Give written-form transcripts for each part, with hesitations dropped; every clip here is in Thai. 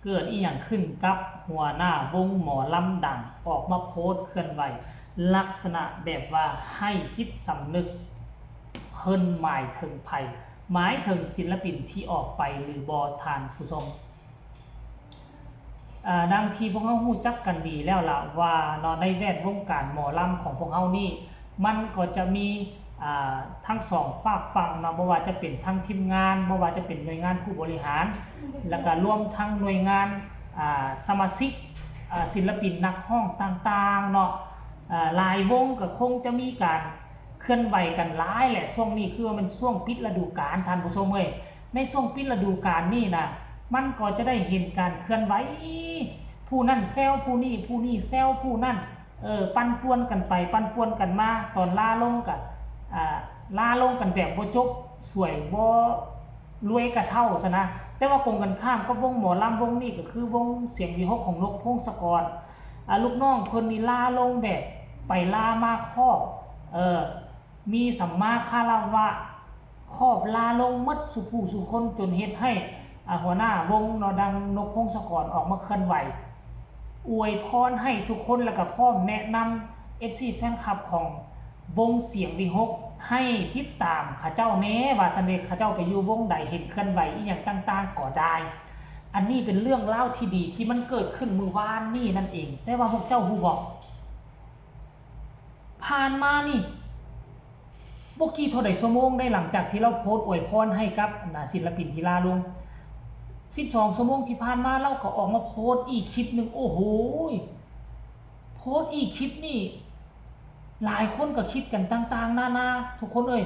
เกิดอีหยังขึ้นกับหัวหน้าวงหมอลำดังออกมาโพสต์เคลื่อนไหวลักษณะแบบว่าให้จิตสำนึกเพิ่นหมายถึงไผหมายถึงศิลปินที่ออกไปหรือบอทานผู้ชมดังที่พวกเขารู้จักกันดีแล้วล่ะว่าในแวดวงการหมอลำของพวกเขานี่มันก็จะมีทั้งสองฝากฝั่งนะบ่ว่าจะเป็นทั้งทีมงานบ่ว่าจะเป็นหน่วยงานผู้บริหารแล้วก็รวมทั้งหน่วยงานสมาชิกศิลปินนักร้องต่างๆเนาะหลายวงก็คงจะมีการเคลื่อนไหวกันหลายแหละช่วงนี้คือว่ามันช่วงปิดฤดูกาลท่านผู้ชมเอ้ยในช่วงปิดฤดูกาลนี่นะมันก็จะได้เห็นการเคลื่อนไหวผู้นั่นแซวผู้นี้แซวผู้นั่นปั่นป่วนกันไปปั่นป่วนกันมาตอนลาลงกันลาลงกันแบบบ่จบสวยบ่รวยกระเช่าซะนะแต่ว่ากงกันข้ามก็วงหมอลำวงนี้ก็คือวงเสียงวิหกของนกพงศกรลูกน้องเพิ่นนี่ลาลงแบบไปลามาครอบมีสัมมาคารวะครอบลาลงหมดสุผู้สุคนจนเฮ็ดให้หัวหน้าวงนอดังนกพงศกรออกมาเคลื่อนไหวอวยพรให้ทุกคนแล้วก็พร้อมแนะนำ FC แฟนคลับของวงเสียงวิหกให้ติดตามข้าเจ้าแน่ว่าสันเดข้าเจ้าไปอยู่วงใดเห็นเคลื่อนไหวอีหยังต่างๆก็ได้อันนี้เป็นเรื่องเล่าที่ดีที่มันเกิดขึ้นมื้อวานนี่นั่นเองแต่ว่าพวกเจ้าฮู้บ่ผ่านมานี่บ่กี่เท่าใดชั่วโมงได้หลังจากที่เราโพสต์อวยพรให้กับศิลปินที่ลาลง12ชั่วโมงที่ผ่านมาเราก็ออกมาโพสต์อีกคลิปนึงโอ้โหโพสต์อีกคลิปนี่หลายคนก็คิดกันต่างๆนานาทุกคนเอ้ย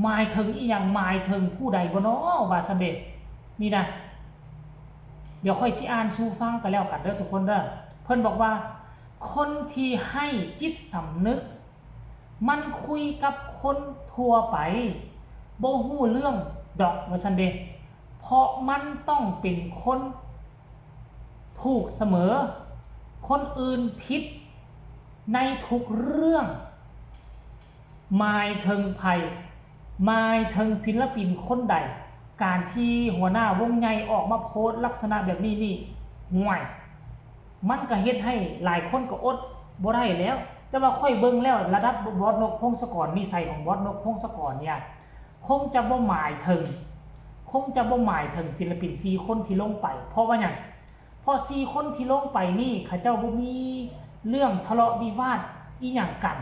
หมายถึงอีหยังหมายถึงผู้ใดบ่น้อว่าซั่นเด้นี่นะเดี๋ยวค่อยสิอ่านสู่ฟังกันแล้วกันเด้อทุกคนเด้อเพิ่นบอกว่าคนที่ให้จิตสำนึกมันคุยกับคนทั่วไปบ่ฮู้เรื่องดอกว่าซั่นเด้เพราะมันต้องเป็นคนถูกเสมอคนอื่นผิดในทุกเรื่องหมายถึงไผหมายถึงศิลปินคนใดการที่หัวหน้าวงใหญ่ออกมาโพสต์ลักษณะแบบนี้นี่ห่วยมันก็เฮ็ดให้หลายคนก็อดบ่ได้แล้วแต่ว่าค่อยเบิ่งแล้วระดับบอสนกพงศกรนิสัยของบอสนกพงศกรเนี่ยคงจะบ่หมายถึงศิลปิน4คนที่ลงไปเพราะว่าหยังพอ4คนที่ลงไปนี่เขาเจ้าบ่มีเรื่องทะเลาะวิวาทอีหยังกัน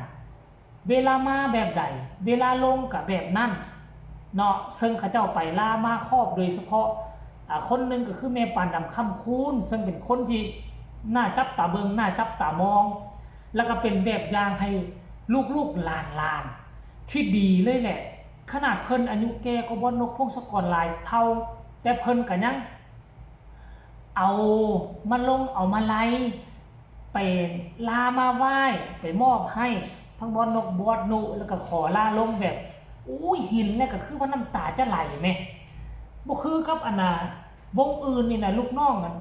เวลามาแบบใดเวลาลงก็แบบนั้นเนาะซึ่งเขาเจ้าไปลามาครอบโดยเฉพาะคนนึงก็คือแม่ปานดำค่ำคูณซึ่งเป็นคนที่น่าจับตาเบิงน่าจับตามองแล้วก็เป็นแบบอย่างให้ลูกๆหลานที่ดีเลยแหละขนาดเพิ่นอายุแก่ก็บ่นกพงศกรหลายเท่าแต่เพิ่นก็ยังเอามาลงเอามาไล่ไปลามาไหว้ไปมอบให้ทั้งบอสนกบอสนุแล้วก็ขอลาลงแบบอุ้ยหินแล้วก็คือว่าน้ำตาจะไหลแม่บ่คือกับอันน่ะวงอื่นนี่นะลูกน้องกัน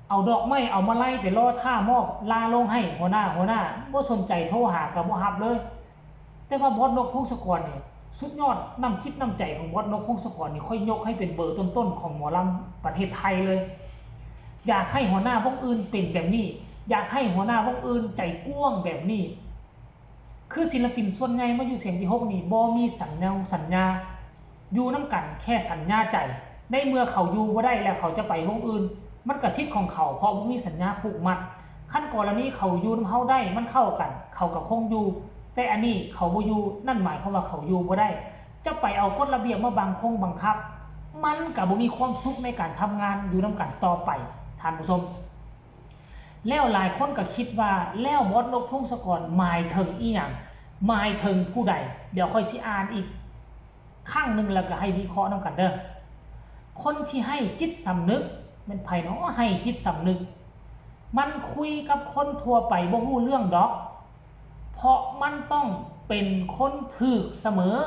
เอาดอกไม้เอามาไล่ไปรอท่ามอบลาลงให้หัวหน้าบ่สนใจโทรหาก็บ่รับเลยแต่ว่าบอสนกพงศกรนี่สุดยอดน้ำคิดน้ำใจของบอสนกพงศกรนี่ค่อยยกให้เป็นเบอร์ต้นๆของหมอลำประเทศไทยเลยอยากให้หัวหน้าวงอื่นเป็นแบบนี้อยากให้หัวหน้าวงอื่นใจกว้างแบบนี้คือศิลปินส่วนใหญ่มาอยู่เสียงวิหกนี่บ่มีสัญญาอยู่น้ำกันแค่สัญญาใจในเมื่อเขาอยู่บ่ได้แล้วเขาจะไปวงอื่นมันก็สิทธิ์ของเขาเพราะบ่มีสัญญาผูกมัดขั้นกรณีเขาอยู่นำเฮาได้มันเข้ากันเขาก็คงอยู่แต่อันนี้เขาบ่อยู่นั่นหมายความว่าเขาอยู่บ่ได้จะไปเอากฎระเบียบมาบังคับมันก็บ่มีความสุขในการทำงานอยู่นำกันต่อไปท่านผู้ชมแล้วหลายคนก็คิดว่าแล้วบอสนกพงศกรหมายถึงอีหยังหมายถึงผู้ใดเดี๋ยวค่อยสิอ่านอีกข้างนึงแล้วก็ให้วิเคราะห์นำกันเด้อคนที่ให้จิตสำนึกเป็นไผเนาะให้จิตสำนึกมันคุยกับคนทั่วไปบ่ฮู้เรื่องดอกเพราะมันต้องเป็นคนถูกเสมอ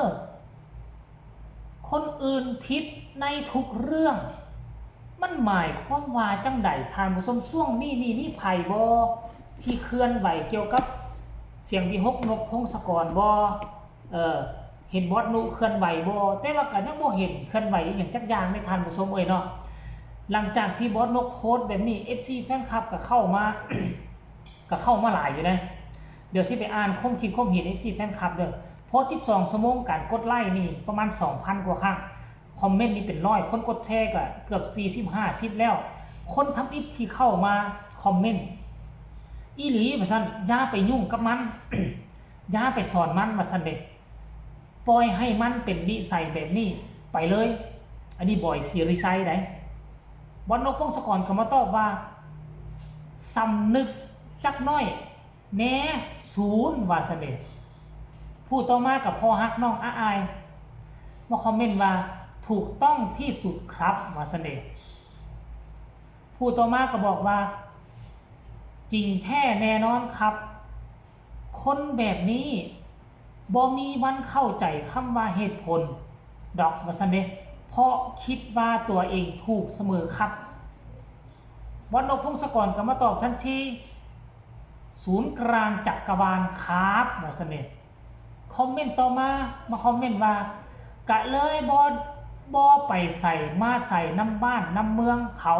คนอื่นผิดในทุกเรื่องมันหมายความว่าจังใดท่านผู้ชมช่วงนี้ไผบ่ที่เคลื่อนไหวเกี่ยวกับเสียงวิหกนกพงศกรบ่เห็นบอสนุเคลื่อนไหวบ่แต่ว่าก็ยังบ่เห็นเคลื่อนไหวอย่างจักอย่างในท่านผู้ชมเอ้ยเนาะ หลังจากที่บอสนกโพสต์แบบนี้ FC แฟนคลับก็เข้ามา ก็เข้ามาหลายอยู่นะเดี๋ยวสิไปอ่านข้อคิดข้อเห็น FC แฟนคลับเด้อโพสต์12ชั่วโมงการกดไลค์นี่ประมาณ 2,000 กว่าครั้งคอมเมนต์นี่เป็นร้อยคนกดแชร์ก็เกือบ40-50แล้วคนทำอิฐที่เข้ามาคอมเมนต์อีหลีว่าซั่นอย่าไปยุ่งกับมัน อย่าไปสอนมันว่าซั่นเด้ปล่อยให้มันเป็นนิสัยแบบนี้ไปเลยอันนี้บ่อยสิริไซได้บอสนกพงศกรก็มาตอบว่าสำนึกจักน้อยแหน่ศูนย์ว่าซั่นเด้ผู้ต่อมากับพ่อฮักน้องอาอายมาคอมเมนต์ว่าถูกต้องที่สุดครับว่าซั่นเด้ผู้ต่อมาก็บอกว่าจริงแท้แน่นอนครับคนแบบนี้บ่มีวันเข้าใจคำว่าเหตุผลดอกว่าซั่นเด้เพราะคิดว่าตัวเองถูกเสมอครับบอสนกพงศกรก็มาตอบทันทีศูนย์กลางจักรวาลครับว่าซั่นเด้คอมเมนต์ต่อมาคอมเมนต์ว่ากะเลยบ่ไปใส่มาใส่น้ำบ้านน้ำเมืองเขา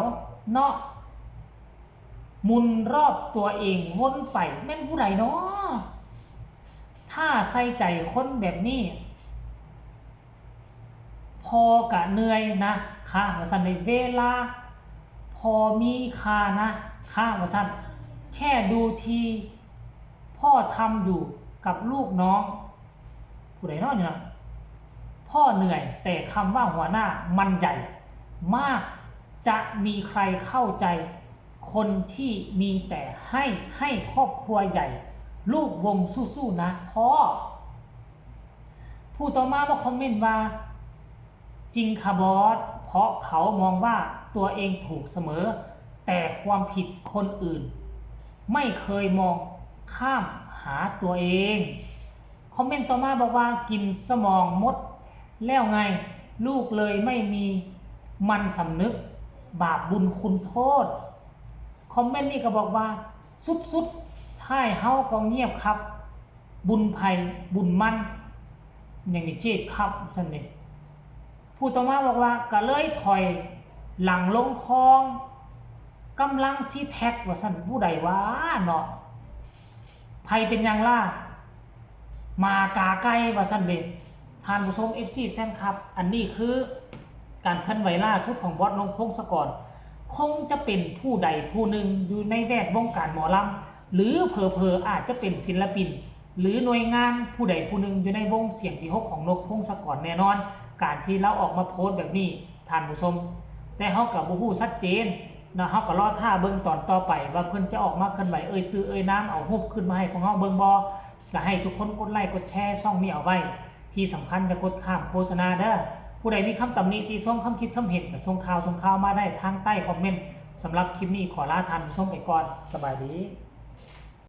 เนาะหมุนรอบตัวเองวนไปแม่นผู้ใดเนาะถ้าใส่ใจคนแบบนี้พอกะเหนื่อยนะค่ะว่าซั่นในเวลาพอมีค่านะค่ะว่าซั่นแค่ดูทีพ่อทำอยู่กับลูกน้องผู้ใดเนาะนี่นะพ่อเหนื่อยแต่คำว่าหัวหน้ามันใหญ่มากจะมีใครเข้าใจคนที่มีแต่ให้ครอบครัวใหญ่ลูกวงสู้ๆนะพ่อผู้ต่อมาคอมเมนต์ว่าจริงค่ะบอสเพราะเขามองว่าตัวเองถูกเสมอแต่ความผิดคนอื่นไม่เคยมองข้ามหาตัวเองคอมเมนต์ต่อมาบอกว่ากินสมองมดแล้วไงลูกเลยไม่มีมันสำนึกบาปบุญคุณโทษคอมเมนต์นี้ก็บอกว่าสุดท้ายเฮาก็เงียบครับบุญภัยบุญมันอย่างนี้เจ๊ครับซั่นเด้ผู้ต่อมาบอกว่าก็เลยถอยหลังลงคลองกำลังสิแท็กว่าซั่นผู้ใดว่าเนาะไผเป็นหยังล่ะมากาไก่ว่าซั่นเด้ท่านผู้ชม FC แฟนคลับอันนี้คือการเคลื่อนไหวล่าสุดของบอสนกพงศกรคงจะเป็นผู้ใดผู้หนึ่งอยู่ในแวดวงการหมอลำหรือเผลอๆอาจจะเป็นศิลปินหรือหน่วยงานผู้ใดผู้หนึ่งอยู่ในวงเสียงปีหกของนกพงศกรแน่นอนการที่เราออกมาโพสต์แบบนี้ท่านผู้ชมแต่เฮาก็บ่ฮู้ชัดเจนนะเฮาก็รอท่าเบิ่งตอนต่อไปว่าเพิ่นจะออกมาเคลื่อนไหวชื่อน้ำเอารูปขึ้นมาให้พวกเฮาเบิ่งบ่ก็ให้ทุกคนกดไลค์กดแชร์ช่องนี้เอาไว้ที่สำคัญจะกดข้ามโฆษณาเด้อผู้ใดมีคำตำหนิที่ส่งคำคิดคำเห็นก็ส่งข่าวมาได้ทางใต้คอมเมนต์สำหรับคลิปนี้ขอลาท่านผู้ชมไปก่อนสบายดี